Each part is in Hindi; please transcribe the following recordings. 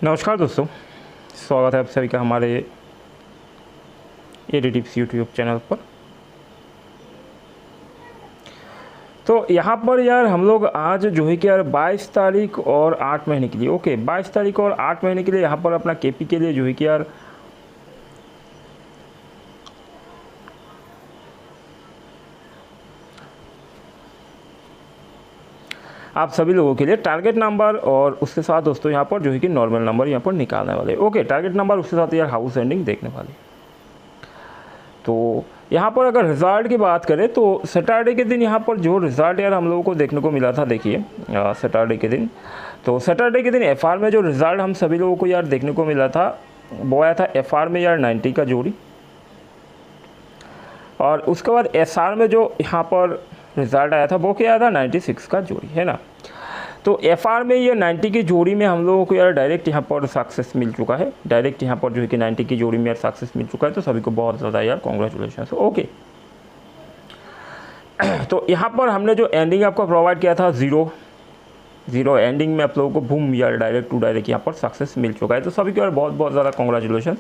नमस्कार दोस्तों, स्वागत है आप सभी का हमारे एडी टिप्स यूट्यूब चैनल पर। तो यहाँ पर यार हम लोग आज जो है कि यार 22 तारीख और 8 महीने के लिए 22 तारीख और 8 महीने के लिए यहाँ पर अपना केपी के लिए जो है कि यार आप सभी लोगों के लिए टारगेट नंबर और उसके साथ दोस्तों यहाँ पर जो है कि नॉर्मल नंबर यहाँ पर निकालने वाले। टारगेट नंबर उसके साथ यार हाउस एंडिंग देखने वाले। तो यहाँ पर अगर रिज़ल्ट की बात करें तो सैटरडे के दिन यहाँ पर जो रिज़ल्ट यार हम लोगों को देखने को मिला था, देखिए सैटरडे के दिन, तो सैटरडे के दिन एफआर में जो रिज़ल्ट हम सभी लोगों को यार देखने को मिला था वो आया था एफआर में यार 90 का जोड़ी, और उसके बाद एसआर में जो यहाँ पर रिज़ल्ट आया था वो क्या आया था 96 का जोड़ी, है ना। तो एफआर में ये 90 की जोड़ी में हम लोगों को यार डायरेक्ट यहाँ पर सक्सेस मिल चुका है, डायरेक्ट यहाँ पर जो है कि 90 की जोड़ी में यार सक्सेस मिल चुका है। तो सभी को बहुत ज़्यादा यार कॉन्ग्रेचुलेशन। ओके, तो यहाँ पर हमने जो एंडिंग आपको प्रोवाइड किया था ज़ीरो एंडिंग में आप लोगों को बूम यार डायरेक्ट टू डायरेक्ट यहाँ पर सक्सेस मिल चुका है। तो सभी को यार बहुत बहुत ज़्यादा कॉन्ग्रेचुलेशन।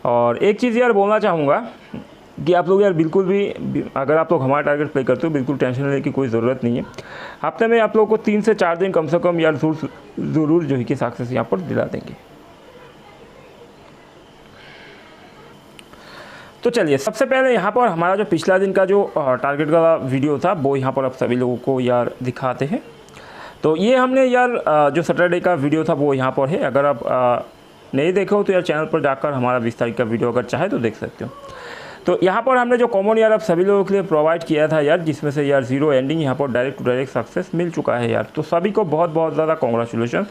और एक चीज़ यार बोलना चाहूँगा कि आप लोग यार बिल्कुल भी अगर आप लोग हमारा टारगेट प्ले करते हो बिल्कुल टेंशन लेने की कोई ज़रूरत नहीं है। हफ्ते में आप लोगों को 3 से 4 दिन कम से कम यार ज़रूर जो है कि सक्सेस यहाँ पर दिला देंगे। तो चलिए सबसे पहले यहाँ पर हमारा जो पिछला दिन का जो टारगेट का वीडियो था वो यहाँ पर आप सभी लोगों को यार दिखाते हैं। तो ये हमने यार जो सैटरडे का वीडियो था वो यहाँ पर है। अगर आप नहीं देखे हो तो यार चैनल पर जाकर हमारा 20 तारीख का वीडियो अगर चाहे तो देख सकते हो। तो यहाँ पर हमने जो कॉमन यार आप सभी लोगों के लिए प्रोवाइड किया था यार, जिसमें से यार ज़ीरो एंडिंग यहाँ पर डायरेक्ट टू डायरेक्ट सक्सेस मिल चुका है यार। तो सभी को बहुत बहुत ज़्यादा कॉन्ग्रेचुलेशन।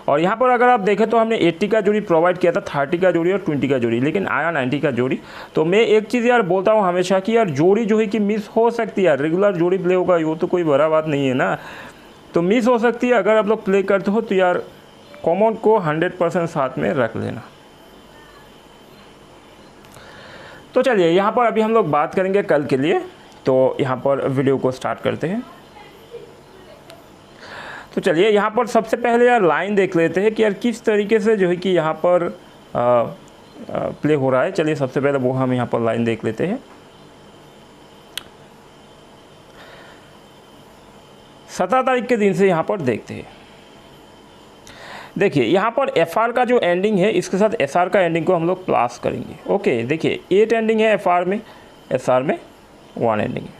और यहाँ पर अगर आप देखें तो हमने 80 का जोड़ी प्रोवाइड किया था, 30 का जोड़ी और 20 का जोड़ी, लेकिन आया 90 का जोड़ी। तो मैं एक चीज़ यार बोलता हूँ हमेशा कि यार जोड़ी जो है कि मिस हो सकती है यार, रेगुलर जोड़ी प्ले होगा वो तो कोई बड़ा बात नहीं है ना, तो मिस हो सकती है। अगर आप लोग प्ले करते हो तो यार कॉमन को 100% साथ में रख लेना। तो चलिए यहाँ पर अभी हम लोग बात करेंगे कल के लिए। तो यहाँ पर वीडियो को स्टार्ट करते हैं। तो चलिए यहाँ पर सबसे पहले यार लाइन देख लेते हैं कि यार किस तरीके से जो है कि यहाँ पर प्ले हो रहा है। चलिए सबसे पहले वो हम यहाँ पर लाइन देख लेते हैं। 17 तारीख के दिन से यहाँ पर देखते हैं। देखिए यहाँ पर एफआर का जो एंडिंग है इसके साथ एसआर का एंडिंग को हम लोग प्लस करेंगे। ओके, देखिए 8 एंडिंग है एफआर में, एसआर में 1 एंडिंग है।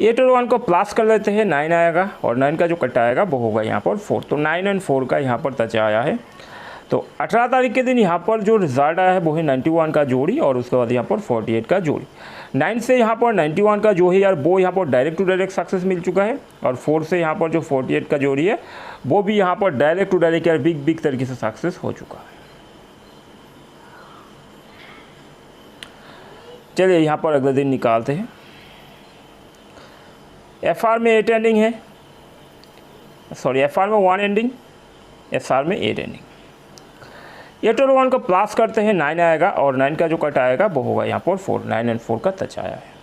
8 और 1 को प्लस कर लेते हैं, 9 आएगा और 9 का जो कट आएगा वो होगा यहाँ पर 4। तो 9 और 4 का यहाँ पर टच आया है। तो 18 तारीख के दिन यहाँ पर जो रिजल्ट आया है वो है 91 का जोड़ी और उसके बाद यहाँ पर 48 का जोड़ी। 9 से यहाँ पर 91 का जो है यार वो यहाँ पर डायरेक्ट टू डायरेक्ट सक्सेस मिल चुका है, और 4 से यहाँ पर जो 48 का जोड़ी है वो भी यहाँ पर डायरेक्ट टू डायरेक्ट यार बिग तरीके से सक्सेस हो चुका है। चलिए यहाँ पर अगले दिन निकालते हैं। एफआर में 8 एंडिंग है, सॉरी एफआर में 1 एंडिंग, एसआर में 8 एंडिंग। 8 और 1 को प्लस करते हैं, 9 आएगा और 9 का जो कट आएगा वो होगा यहाँ पर 4। 9 और 4 का टच आया है।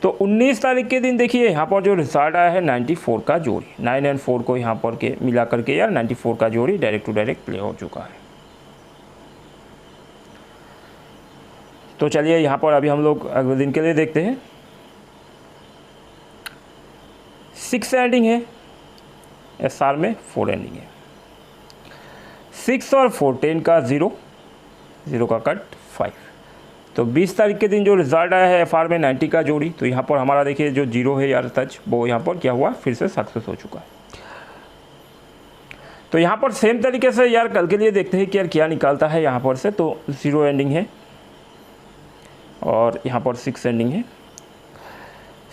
तो 19 तारीख के दिन देखिए यहाँ पर जो रिजल्ट आया है 94 का जोड़ी। 9 और 4 को यहाँ पर के मिला करके यार 94 का जोड़ी डायरेक्ट टू डायरेक्ट प्ले हो चुका है। तो चलिए यहाँ पर अभी हम लोग अगले दिन के लिए देखते हैं। 6 एंडिंग है, एसआर में 4 एंडिंग है। 6 और 4 10 का 0 का कट 5। तो 20 तारीख के दिन जो रिजल्ट आया है एफआर में 90 का जोड़ी, तो यहाँ पर हमारा देखिए जो 0 है यार टच, वो यहाँ पर क्या हुआ फिर से सक्सेस हो चुका है। तो यहाँ पर सेम तरीके से यार कल के लिए देखते हैं कि यार क्या निकालता है यहाँ पर से। तो 0 एंडिंग है और यहाँ पर 6 एंडिंग है।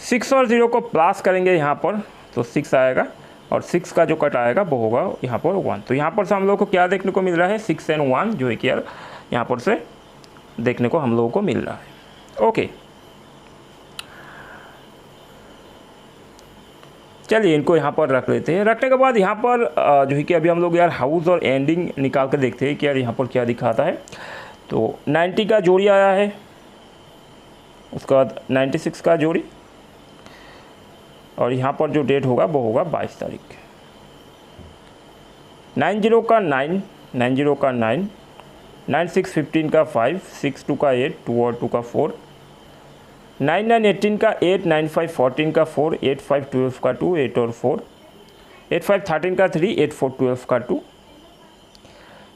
6 और 0 को प्लस करेंगे यहाँ पर तो 6 आएगा और 6 का जो कट आएगा वो होगा यहाँ पर 1। तो यहाँ पर से हम लोग को क्या देखने को मिल रहा है 6 और 1 जो है कि यार यहाँ पर से देखने को हम लोगों को मिल रहा है। ओके, चलिए इनको यहाँ पर रख लेते हैं। रखने के बाद यहाँ पर जो है कि अभी हम लोग यार हाउस और एंडिंग निकाल कर देखते हैं कि यार यहाँ पर क्या दिखाता है। तो 90 का जोड़ी आया है, उसके बाद 96 का जोड़ी, और यहाँ पर जो डेट होगा वो होगा 22 तारीख। 90 का 9, 90 का 9, 9 6 15 का 5, 6 2 का 8, 2 और 2 का 4, 9 9 18 का 8, 9 5 14 का 4, 8 5 12 का 2, 8 और 4, 8 5 13 का 3, 8 4 12 का 2,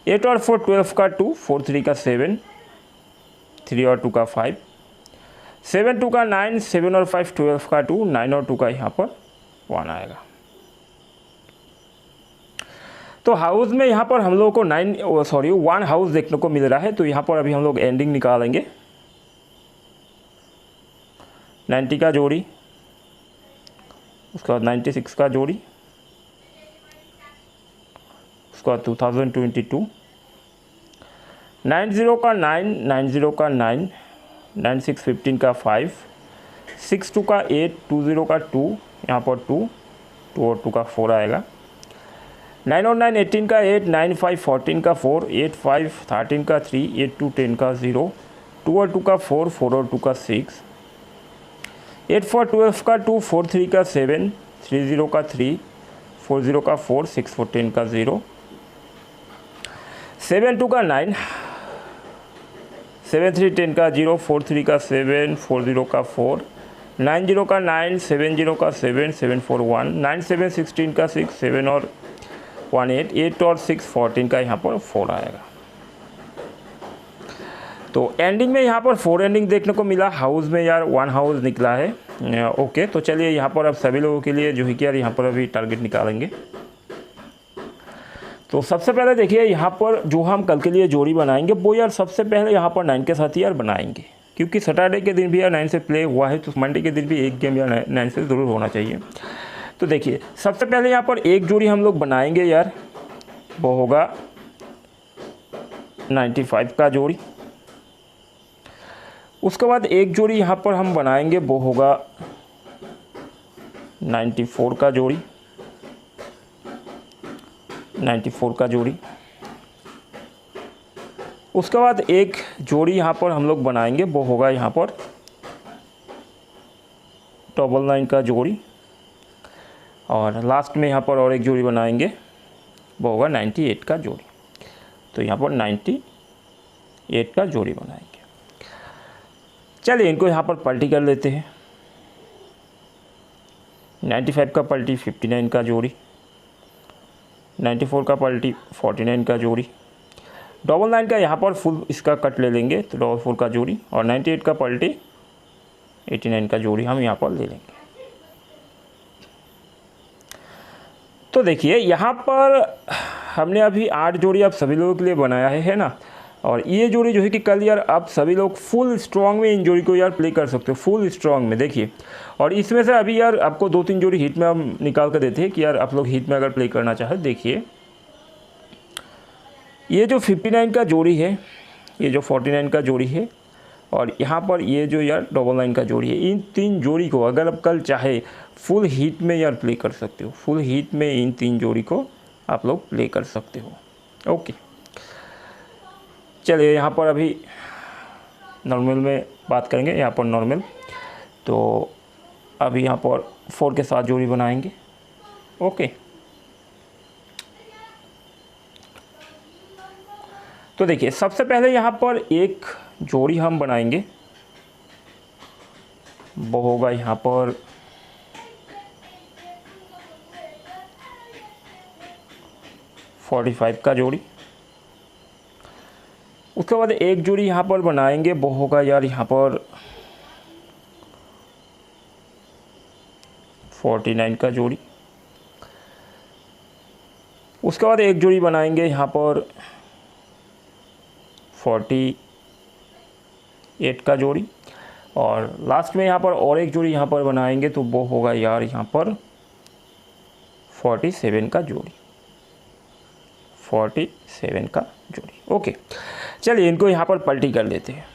8 और 4 12 का 2, 4 3 का 7, 3 और 2 का 5, 7 2 का 9, 7 और 5 12 का 2, 9 और 2 का यहाँ पर 1 आएगा। तो हाउस में यहाँ पर हम लोगों को 1 हाउस देखने को मिल रहा है। तो यहाँ पर अभी हम लोग एंडिंग निकालेंगे। 90 का जोड़ी, उसके बाद 96 का जोड़ी, उसके बाद 2022, 90 का 9, 90 का 9, 9 6 15 का 5, 6 2 का 8, 20 का 2, यहाँ पर 2 और 2 का 4 आएगा। 9 और 9 18 का 8, 9 5 14 का 4, 8 5 13 का 3, 8 2 10 का 0, 2 और 2 का 4, 4 और 2 का 6, 8 4 12 का 2, 4 3 का 7, 3 0 का 3, 4 0 का 4, 6 4 10 का 0, 7 2 का 9, 7 3 10 का 0, 4 3 का 7, 4 0 का 4, 9 0 का 9, 7 0 का 7, 7 4 1, 9 7 16 का 6, 7 और 1 8, 8 और 6 14 का यहाँ पर 4 आएगा। तो एंडिंग में यहाँ पर 4 एंडिंग देखने को मिला। हाउस में यार 1 हाउस निकला है। ओके, तो चलिए यहाँ पर अब सभी लोगों के लिए जो है कि यार यहाँ पर अभी टारगेट निकालेंगे। तो सबसे पहले देखिए यहाँ पर जो हम कल के लिए जोड़ी बनाएंगे वो यार सबसे पहले यहाँ पर 9 के साथ यार बनाएंगे, क्योंकि सैटरडे के दिन भी यार 9 से प्ले हुआ है, तो मंडे के दिन भी एक गेम यार 9 से ज़रूर होना चाहिए। तो देखिए सबसे पहले यहाँ पर एक जोड़ी हम लोग बनाएंगे यार, वो होगा 95 का जोड़ी। उसके बाद एक जोड़ी यहाँ पर हम बनाएंगे वो होगा 94 का जोड़ी, 94 का जोड़ी। उसके बाद एक जोड़ी यहाँ पर हम लोग बनाएंगे वो होगा यहाँ पर 99 का जोड़ी। और लास्ट में यहाँ पर और एक जोड़ी बनाएंगे वो होगा 98 का जोड़ी। तो यहाँ पर 98 का जोड़ी बनाएंगे। चलिए इनको यहाँ पर पलटी कर लेते हैं। 95 का पलटी 59 का जोड़ी, 94 का पलटी 49 का जोड़ी, 99 का यहाँ पर फुल इसका कट ले लेंगे तो 4 का जोड़ी, और 98 का पलटी 89 का जोड़ी हम यहाँ पर ले लेंगे। तो देखिए यहाँ पर हमने अभी 8 जोड़ी आप सभी लोगों के लिए बनाया है ना। और ये जोड़ी जो है कि कल यार आप सभी लोग फुल स्ट्रॉन्ग में इन जोड़ी को यार प्ले कर सकते हो, फुल स्ट्रॉन्ग में देखिए। और इसमें से अभी यार आपको 2-3 जोड़ी हिट में हम निकाल कर देते हैं कि यार आप लोग हिट में अगर प्ले करना चाहे। देखिए ये जो 59 का जोड़ी है, ये जो 49 का जोड़ी है, और यहाँ पर ये जो यार 99 का जोड़ी है, इन 3 जोड़ी को अगर आप कल चाहे फुल हीट में यार प्ले कर सकते हो। फुल हीट में इन 3 जोड़ी को आप लोग प्ले कर सकते हो। ओके, चलिए यहाँ पर अभी नॉर्मल में बात करेंगे। यहाँ पर नॉर्मल, तो अभी यहाँ पर 4 के साथ जोड़ी बनाएंगे। ओके, तो देखिए सबसे पहले यहाँ पर एक जोड़ी हम बनाएंगे, वो होगा यहाँ पर 45 का जोड़ी। उसके बाद एक जोड़ी यहाँ पर बनाएंगे, वो होगा यार यहाँ पर 49 का जोड़ी। उसके बाद एक जोड़ी बनाएंगे यहाँ पर 48 का जोड़ी। और लास्ट में यहाँ पर और एक जोड़ी यहाँ पर बनाएंगे, तो वो होगा यार यहाँ पर 47 का जोड़ी, 47 का जोड़ी। ओके, चलिए इनको यहाँ पर पलटी कर लेते हैं।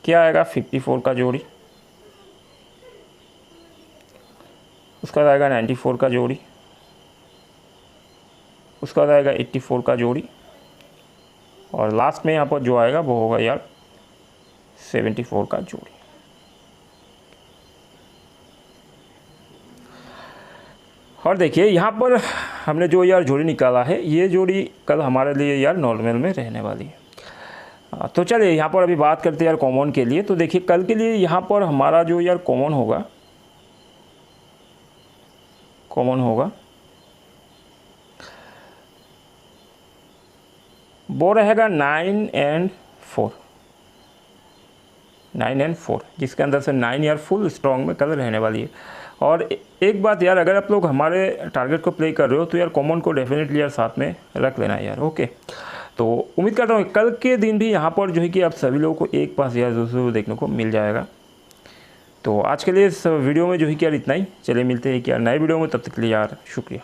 क्या आएगा 54 का जोड़ी, उसका आएगा 94 का जोड़ी, उसका आएगा 84 का जोड़ी, और लास्ट में यहाँ पर जो आएगा वो होगा यार 74 का जोड़ी। और देखिए यहाँ पर हमने जो यार जोड़ी निकाला है, ये जोड़ी कल हमारे लिए यार नॉर्मल में रहने वाली है। तो चलिए यहाँ पर अभी बात करते हैं यार कॉमन के लिए। तो देखिए कल के लिए यहाँ पर हमारा जो यार कॉमन होगा वो रहेगा 9 and 4, 9 and 4, जिसके अंदर से 9 यार फुल स्ट्रॉन्ग में कल रहने वाली है। और एक बात यार, अगर आप लोग हमारे टारगेट को प्ले कर रहे हो तो यार कॉमन को डेफिनेटली यार साथ में रख लेना यार। ओके, तो उम्मीद करता हूँ कल के दिन भी यहाँ पर जो है कि आप सभी लोगों को एक पास यार जरूर देखने को मिल जाएगा। तो आज के लिए इस वीडियो में जो है कि यार इतना ही। चलिए मिलते हैं कि यार नए वीडियो में, तब तक के लिए यार शुक्रिया।